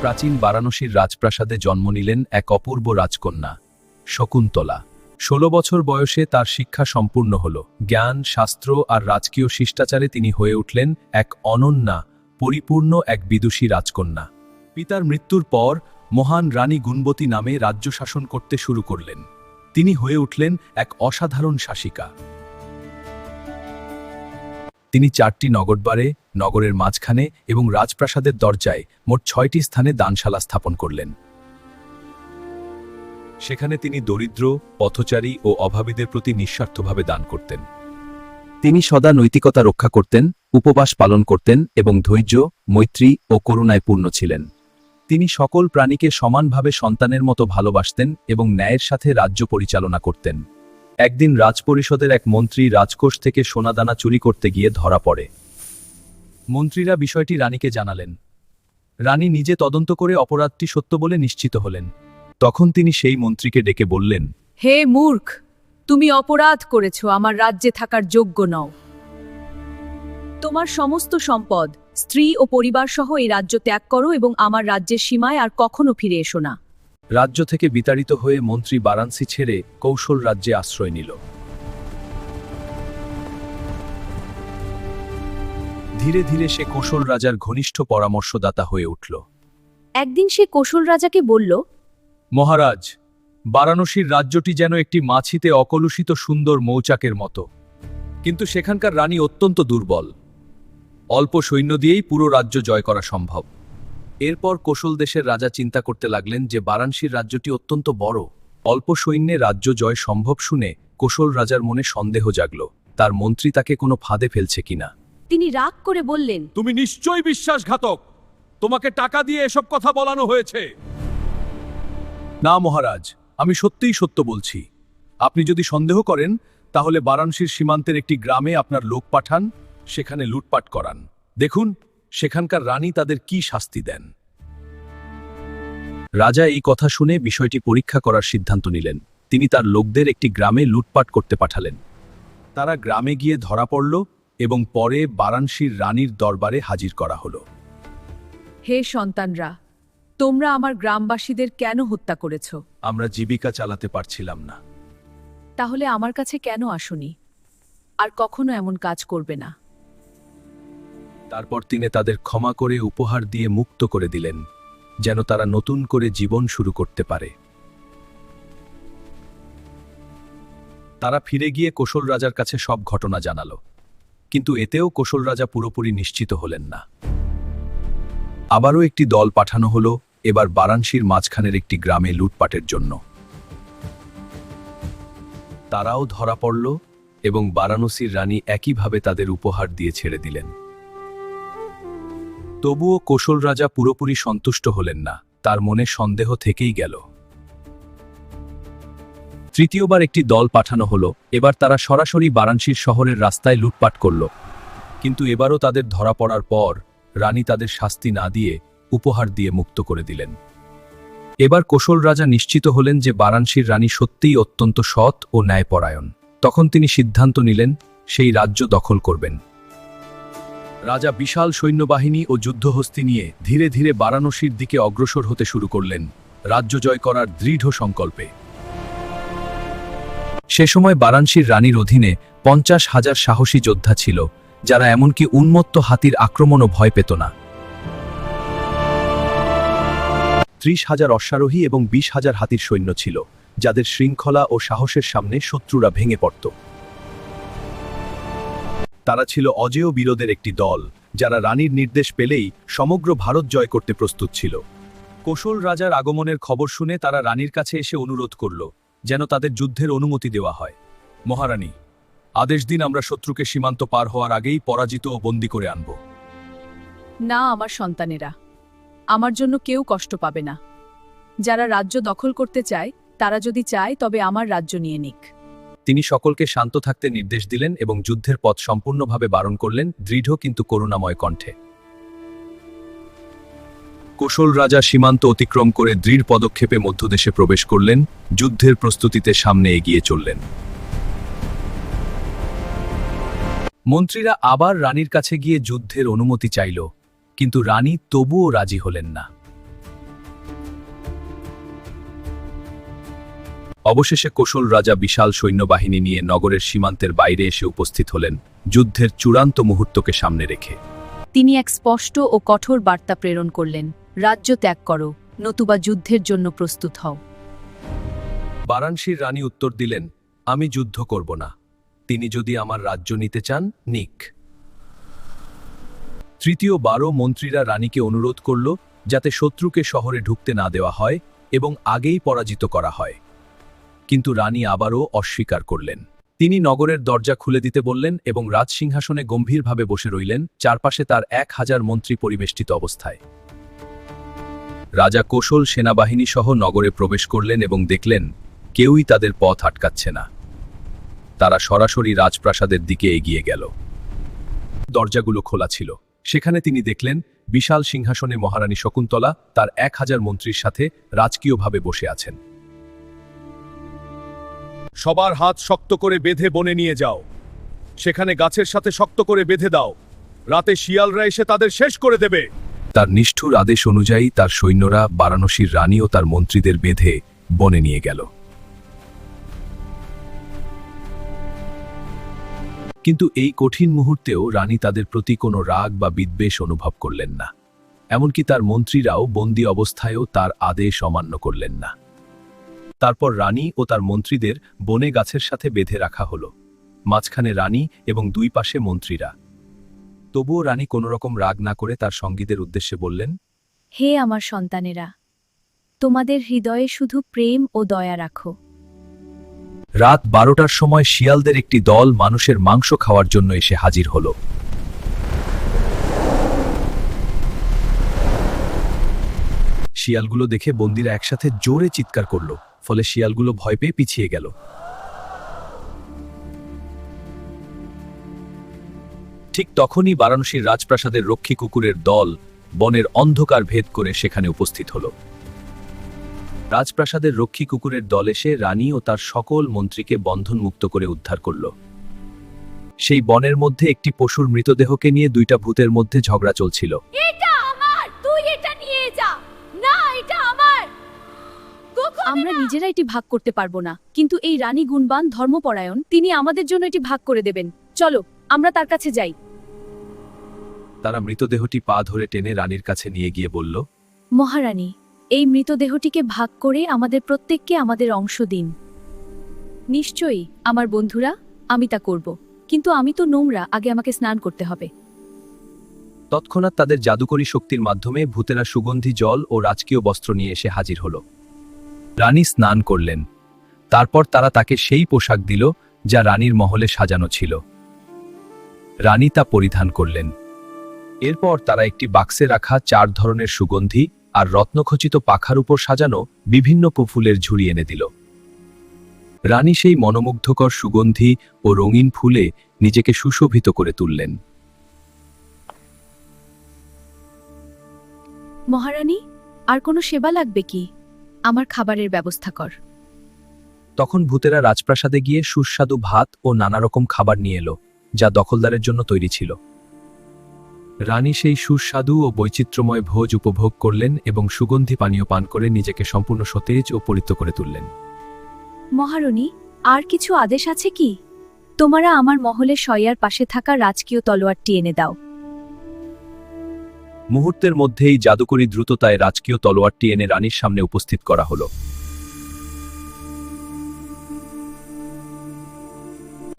প্রাচীন বারাণসীর রাজপ্রাসাদে জন্ম নিলেন এক অপূর্ব রাজকন্যা শকুন্তলা। 16 বছর বয়সে তার শিক্ষা সম্পূর্ণ হল। জ্ঞান, শাস্ত্র আর রাজকীয় শিষ্টাচারে তিনি হয়ে উঠলেন এক অনন্যা, পরিপূর্ণ এক বিদুষী রাজকন্যা। পিতার মৃত্যুর পর মহান রানী গুণবতী নামে রাজ্য শাসন করতে শুরু করলেন। তিনি হয়ে উঠলেন এক অসাধারণ শাসিকা। তিনি 4টি নগরদ্বারে, নগরের মাঝখানে এবং রাজপ্রাসাদের দরজায় মোট 6টি স্থানে দানশালা স্থাপন করলেন। সেখানে তিনি দরিদ্র, পথচারী ও অভাবীদের প্রতি নিঃস্বার্থভাবে দান করতেন। তিনি সদা নৈতিকতা রক্ষা করতেন, উপবাস পালন করতেন এবং ধৈর্য, মৈত্রী ও করুণায় পূর্ণ ছিলেন। তিনি সকল প্রাণীকে সমানভাবে সন্তানের মতো ভালোবাসতেন এবং ন্যায়ের সাথে রাজ্য পরিচালনা করতেন। একদিন রাজপরিষদের এক মন্ত্রী রাজকোষ থেকে সোনাদানা চুরি করতে গিয়ে ধরা পড়ে। মন্ত্রীরা বিষয়টি রানীকে জানালেন। রানী নিজে তদন্ত করে অপরাধটি সত্য বলে নিশ্চিত হলেন। তখন তিনি সেই মন্ত্রীকে ডেকে বললেন, হে মূর্খ, তুমি অপরাধ করেছ, আমার রাজ্যে থাকার যোগ্য নও। তোমার সমস্ত সম্পদ, স্ত্রী ও পরিবার সহ এই রাজ্য ত্যাগ করো এবং আমার রাজ্যের সীমায় আর কখনো ফিরে এসো না। রাজ্য থেকে বিতাড়িত হয়ে মন্ত্রী বারাণসী ছেড়ে কৌশল রাজ্যে আশ্রয় নিল। ধীরে ধীরে সে কৌশল রাজার ঘনিষ্ঠ পরামর্শদাতা হয়ে উঠল। একদিন সে কৌশল রাজাকে বলল, মহারাজ, বারাণসীর রাজ্যটি যেন একটি মাছিতে অকলুষিত সুন্দর মৌচাকের মতো, কিন্তু সেখানকার রানী অত্যন্ত দুর্বল। অল্প সৈন্য দিয়েই পুরো রাজ্য জয় করা সম্ভব। এরপর কোশল দেশের রাজা চিন্তা করতে লাগলেন যে বারাণসীর রাজ্যটি অত্যন্ত বড়, অল্প সৈন্যে রাজ্য জয় সম্ভব। শুনে কোশল রাজার মনে সন্দেহ জাগল, তার মন্ত্রী তাকে কোনো ফাঁদে ফেলছে কিনা। তিনি রাগ করে বললেন, তুমি নিশ্চয়ই বিশ্বাসঘাতক, তোমাকে টাকা দিয়ে এসব কথা বলানো হয়েছে। না মহারাজ, আমি সত্যিই সত্য বলছি। আপনি যদি সন্দেহ করেন তাহলে বারাণসীর সীমান্তের একটি গ্রামে আপনার লোক পাঠান, সেখানে লুটপাট করান। দেখুন সেখানকার রানী তাদের কি শাস্তি দেন। রাজা এই কথা শুনে বিষয়টি পরীক্ষা করার সিদ্ধান্ত নিলেন। তিনি তার লোকদের একটি গ্রামে লুটপাট করতে পাঠালেন। তারা গ্রামে গিয়ে ধরা পড়ল এবং পরে বারাণসীর রানীর দরবারে হাজির করা হলো। হে সন্তানরা, তোমরা আমার গ্রামবাসীদের কেন হত্যা করেছ? আমরা জীবিকা চালাতে পারছিলাম না। তাহলে আমার কাছে কেন আসোনি? আর কখনো এমন কাজ করবে না। তারপর তিনি তাদের ক্ষমা করে উপহার দিয়ে মুক্ত করে দিলেন, যেন তারা নতুন করে জীবন শুরু করতে পারে। তারা ফিরে গিয়ে কোশল রাজার কাছে সব ঘটনা জানালো, কিন্তু এতেও কোশল রাজা পুরোপুরি নিশ্চিত হলেন না। আবারও একটি দল পাঠানো হলো, এবার বারাণসীর মাঝখানের একটি গ্রামে লুটপাটের জন্য। তারাও ধরা পড়ল এবং বারাণসীর রানী একইভাবে তাদের উপহার দিয়ে ছেড়ে দিলেন। তবুও কোশল রাজা পুরোপুরি সন্তুষ্ট হলেন না, তার মনে সন্দেহ থেকেই গেল। তৃতীয়বার একটি দল পাঠানো হলো, এবার তারা সরাসরি বারাণসীর শহরের রাস্তায় লুটপাট করল, কিন্তু এবারও তাদের ধরা পড়ার পর রানী তাদের শাস্তি না দিয়ে উপহার দিয়ে মুক্ত করে দিলেন। এবার কোশল রাজা নিশ্চিত হলেন যে বারাণসীর রানী সত্যিই অত্যন্ত সৎ ও ন্যায়পরায়ণ। তখন তিনি সিদ্ধান্ত নিলেন সেই রাজ্য দখল করবেন। রাজা বিশাল সৈন্যবাহিনী ও যুদ্ধহস্তি নিয়ে ধীরে ধীরে বারাণসীর দিকে অগ্রসর হতে শুরু করলেন, রাজ্য জয় করার দৃঢ় সংকল্পে। সে সময় বারাণসীর রানীর অধীনে 50,000 সাহসী যোদ্ধা ছিল, যারা এমনকি উন্মত্ত হাতির আক্রমণও ভয় পেত না। 30,000 অশ্বারোহী এবং 20,000 হাতির সৈন্য ছিল, যাদের শৃঙ্খলা ও সাহসের সামনে শত্রুরা ভেঙে পড়ত। তারা ছিল অজেয় বীরদের একটি দল, যারা রানীর নির্দেশ পেলেই সমগ্র ভারত জয় করতে প্রস্তুত ছিল। কোশল রাজার আগমনের খবর শুনে তারা রানীর কাছে এসে অনুরোধ করল যেন তাদের যুদ্ধের অনুমতি দেওয়া হয়। মহারানী, আদেশ দিন, আমরা শত্রুকে সীমান্ত পার হওয়ার আগেই পরাজিত ও বন্দী করে আনব। না আমার সন্তানেরা, আমার জন্য কেউ কষ্ট পাবে না। যারা রাজ্য দখল করতে চায় তারা যদি চায় তবে আমার রাজ্য নিয়ে নিক। তিনি সকলকে শান্ত থাকতে নির্দেশ দিলেন এবং যুদ্ধের পথ সম্পূর্ণভাবে বারণ করলেন, দৃঢ় কিন্তু করুণাময় কণ্ঠে। কোশল রাজা সীমান্ত অতিক্রম করে দৃঢ় পদক্ষেপে মধ্যদেশে প্রবেশ করলেন, যুদ্ধের প্রস্তুতিতে সামনে এগিয়ে চললেন। মন্ত্রীরা আবার রানীর কাছে গিয়ে যুদ্ধের অনুমতি চাইল, কিন্তু রানী তবুও রাজি হলেন না। অবশেষে কোশল রাজা বিশাল সৈন্যবাহিনী নিয়ে নগরের সীমান্তের বাইরে এসে উপস্থিত হলেন, যুদ্ধের চূড়ান্ত মুহূর্তকে সামনে রেখে। তিনি এক স্পষ্ট ও কঠোর বার্তা প্রেরণ করলেন, রাজ্য ত্যাগ করো, নতুবা যুদ্ধের জন্য প্রস্তুত হও। বারাণসীর রানী উত্তর দিলেন, আমি যুদ্ধ করব না। তিনি যদি আমার রাজ্য নিতে চান, নিক। তৃতীয় 12 মন্ত্রীরা রানীকে অনুরোধ করল যাতে শত্রুকে শহরে ঢুকতে না দেওয়া হয় এবং আগেই পরাজিত করা হয়। কিন্তু রানী আবারও অস্বীকার করলেন। তিনি নগরের দরজা খুলে দিতে বললেন এবং রাজসিংহাসনে গম্ভীরভাবে বসে রইলেন, চারপাশে তার 1000 মন্ত্রী পরিবেষ্টিত অবস্থায়। রাজা কোশল সেনাবাহিনী সহ নগরে প্রবেশ করলেন এবং দেখলেন কেউই তাদের পথ আটকাচ্ছে না। তারা সরাসরি রাজপ্রাসাদের দিকে এগিয়ে গেল। দরজাগুলো খোলা ছিল। সেখানে তিনি দেখলেন বিশাল সিংহাসনে মহারানী শকুন্তলা তার 1000 মন্ত্রীর সাথে রাজকীয়ভাবে বসে আছেন। সবার হাত শক্ত করে বেঁধে বনে নিয়ে যাও, সেখানে গাছের সাথে শক্ত করে বেঁধে দাও, রাতে শিয়ালরা এসে তাদের শেষ করে দেবে। তার নিষ্ঠুর আদেশ অনুযায়ী তার সৈন্যরা বারাণসীর রানী ও তার মন্ত্রীদের বেঁধে বনে নিয়ে গেল। কিন্তু এই কঠিন মুহূর্তেও রানী তাদের প্রতি কোনো রাগ বা বিদ্বেষ অনুভব করলেন না। এমনকি তার মন্ত্রীরাও বন্দী অবস্থায়ও তার আদেশ অমান্য করলেন না। তারপর রানী ও তার মন্ত্রীদের বনে গাছের সাথে বেঁধে রাখা হলো, মাঝখানে রানী এবং দুই পাশে মন্ত্রীরা। তবুও রানী কোনো রকম রাগ না করে তার সঙ্গীদের উদ্দেশ্যে বললেন, হে আমার সন্তানেরা, তোমাদের হৃদয়ে শুধু প্রেম ও দয়া রাখো। রাত 12টার সময় শিয়ালদের একটি দল মানুষের মাংস খাওয়ার জন্য এসে হাজির হলো। শিয়ালগুলো দেখে বন্দীরা একসাথে জোরে চিৎকার করল, ফলে শিয়ালগুলো ভয় পেয়ে পিছিয়ে গেল। ঠিক তখনই বারাণসীর রাজপ্রাসাদের রক্ষী কুকুরের দল বনের অন্ধকার ভেদ করে সেখানে উপস্থিত হল। রাজপ্রাসাদের রক্ষী কুকুরের দল এসে রানী ও তার সকল মন্ত্রীকে বন্ধনমুক্ত করে উদ্ধার করল। সেই বনের মধ্যে একটি পশুর মৃতদেহকে নিয়ে দুইটা ভূতের মধ্যে ঝগড়া চলছিল। এটা আমার, তুই এটা নিয়ে যা। না, এটা আমার। আমরা নিজেরা এটি ভাগ করতে পারবো না, কিন্তু এই রানী গুণবান, ধর্মপরায়ণ, তিনি আমাদের জন্য এটি ভাগ করে দেবেন। চলো, আমরা তার কাছে যাই। তারা মৃতদেহটি পা ধরে টেনে রানীর কাছে নিয়ে গিয়ে বলল, মহারানী, এই মৃতদেহটিকে ভাগ করে আমাদের প্রত্যেককে আমাদের অংশ দিন। নিশ্চয়ই আমার বন্ধুরা, আমি তা করব, কিন্তু আমি তো নোংরা, আগে আমাকে স্নান করতে হবে। তৎক্ষণাৎ তাদের জাদুকরী শক্তির মাধ্যমে ভূতেরা সুগন্ধি জল ও রাজকীয় বস্ত্র নিয়ে এসে হাজির হল। রানী স্নান করলেন। তারপর তারা তাকে সেই পোশাক দিল যা রানীর মহলে সাজানো ছিল। রানী তা পরিধান করলেন। এরপর তারা একটি বাক্সে রাখা 4 ধরনের সুগন্ধি আর রত্নখচিত পাখার উপর সাজানো বিভিন্ন ফুলের ঝুড়ি এনে দিল। রানী সেই মনোমুগ্ধকর সুগন্ধি ও রঙিন ফুলে নিজেকে সুশোভিত করে তুললেন। মহারানী, আর কোনো সেবা লাগবে কি? আমার খাবারের ব্যবস্থা কর। তখন ভূতেরা রাজপ্রাসাদে গিয়ে সুস্বাদু ভাত ও নানা রকম খাবার নিয়ে এলো, যা দখলদারের জন্য তৈরি ছিল। রানী সেই সুস্বাদু ও বৈচিত্র্যময় ভোজ উপভোগ করলেন এবং সুগন্ধি পানীয় পান করে নিজেকে সম্পূর্ণ সতেজ ও পরিত্য করে তুললেন। মহারানী, আর কিছু আদেশ আছে কি? তোমরা আমার মহলের শయ్যার পাশে থাকা রাজকীয় তলোয়ারটি এনে দাও। মুহূর্তের মধ্যেই জাদুকরী দ্রুততায় রাজকীয় তলোয়ারটি এনে রানীর সামনে উপস্থিত করা হলো।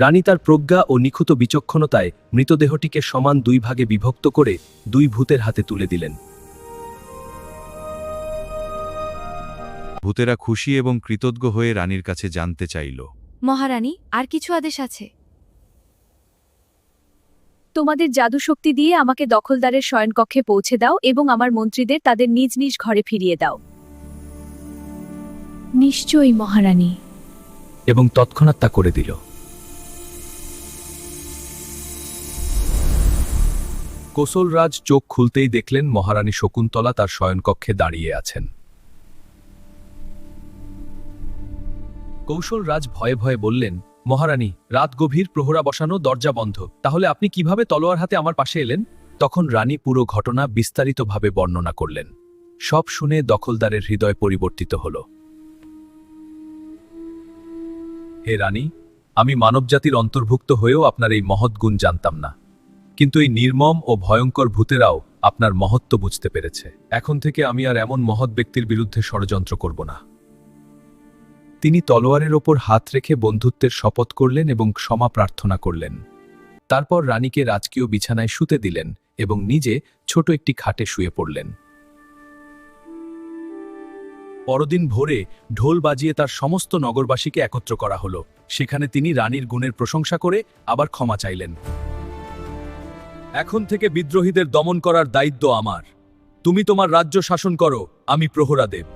রানী তার প্রজ্ঞা ও নিখুঁত বিচক্ষণতায় মৃতদেহটিকে সমান 2 ভাগে বিভক্ত করে 2 ভূতের হাতে তুলে দিলেন। ভূতেরা খুশি এবং কৃতজ্ঞ হয়ে রানীর কাছে জানতে চাইল, মহারানী, আর কিছু আদেশ আছে? তোমাদের জাদু শক্তি দিয়ে আমাকে দখলদারের শয়নকক্ষে পৌঁছে দাও এবং আমার মন্ত্রীদের তাদের নিজ নিজ ঘরে ফিরিয়ে দাও। নিশ্চয়ই মহারানী। এবং তৎক্ষণাৎ তা করে দিল। কোশলরাজ চোখ খুলতেই দেখলেন মহারানী শকুন্তলা তার শয়নকক্ষে দাঁড়িয়ে আছেন। কৌশলরাজ ভয়ে ভয়ে বললেন, মহারানী, রাত গভীর, প্রহরা বসানো, দরজা বন্ধ, তাহলে আপনি কিভাবে তলোয়ার হাতে আমার পাশে এলেন? তখন রানী পুরো ঘটনা বিস্তারিতভাবে বর্ণনা করলেন। সব শুনে দখলদারের হৃদয় পরিবর্তিত হল। হে রানী, আমি মানবজাতির অন্তর্ভুক্ত হয়েও আপনার এই মহৎ গুণ জানতাম না, কিন্তু এই নির্মম ও ভয়ঙ্কর ভূতেরাও আপনার মহত্ব বুঝতে পেরেছে। এখন থেকে আমি আর এমন মহৎ ব্যক্তির বিরুদ্ধে ষড়যন্ত্র করব না। তিনি তলোয়ারের ওপর হাত রেখে বন্ধুত্বের শপথ করলেন এবং ক্ষমা প্রার্থনা করলেন। তারপর রানীকে রাজকীয় বিছানায় শুতে দিলেন এবং নিজে ছোট একটি খাটে শুয়ে পড়লেন। পরদিন ভোরে ঢোল বাজিয়ে তার সমস্ত নগরবাসীকে একত্র করা হলো। সেখানে তিনি রানীর গুণের প্রশংসা করে আবার ক্ষমা চাইলেন। এখন থেকে বিদ্রোহীদের দমন করার দায়িত্ব আমার। তুমি তোমার রাজ্য শাসন করো, আমি প্রহরাদেব।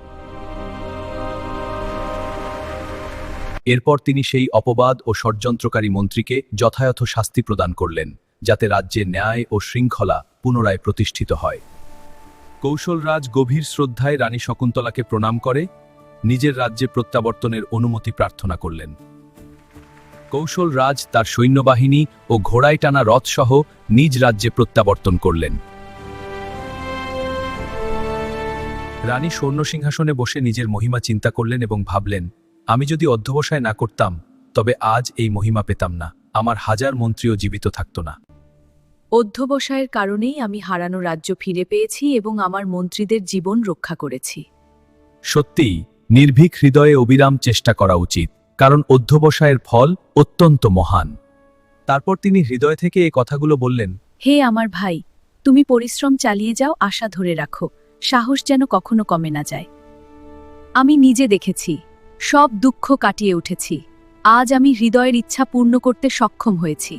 এরপর তিনি সেই অপবাদ ও ষড়যন্ত্রকারী মন্ত্রীকে যথাযথ শাস্তি প্রদান করলেন, যাতে রাজ্যে ন্যায় ও শৃঙ্খলা পুনরায় প্রতিষ্ঠিত হয়। কৌশলরাজ গভীর শ্রদ্ধায় রানী শকুন্তলাকে প্রণাম করে নিজের রাজ্যে প্রত্যাবর্তনের অনুমতি প্রার্থনা করলেন। কৌশলরাজ তার সৈন্যবাহিনী ও ঘোড়ায় টানা রথসহ নিজ রাজ্যে প্রত্যাবর্তন করলেন। রানী স্বর্ণসিংহাসনে বসে নিজের মহিমা চিন্তা করলেন এবং ভাবলেন, আমি যদি অধ্যবসায় না করতাম তবে আজ এই মহিমা পেতাম না, আমার হাজার মন্ত্রীও জীবিত থাকত না। অধ্যবসায়ের কারণেই আমি হারানো রাজ্য ফিরে পেয়েছি এবং আমার মন্ত্রীদের জীবন রক্ষা করেছি। সত্যিই নির্ভীক হৃদয়ে অবিরাম চেষ্টা করা উচিত, কারণ অধ্যবসায়ের ফল অত্যন্ত মহান। তারপর তিনি হৃদয় থেকে এই কথাগুলো বললেন। হে আমার ভাই, তুমি পরিশ্রম চালিয়ে যাও, আশা ধরে রাখো, সাহস যেন কখনো কমে না যায়। আমি নিজে দেখেছি, সব দুঃখ কাটিয়ে উঠেছি। আজ আমি হৃদয়ের ইচ্ছা পূর্ণ করতে সক্ষম হয়েছি।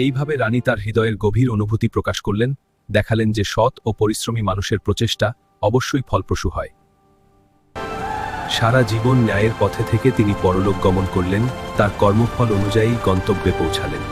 এইভাবে রানী তার হৃদয়ের গভীর অনুভূতি প্রকাশ করলেন, দেখালেন যে সৎ ও পরিশ্রমী মানুষের প্রচেষ্টা অবশ্যই ফলপ্রসূ হয়। সারা জীবন ন্যায়ের পথে থেকে তিনি পরলোক গমন করলেন, তার কর্মফল অনুযায়ী গন্তব্যে পৌঁছালেন।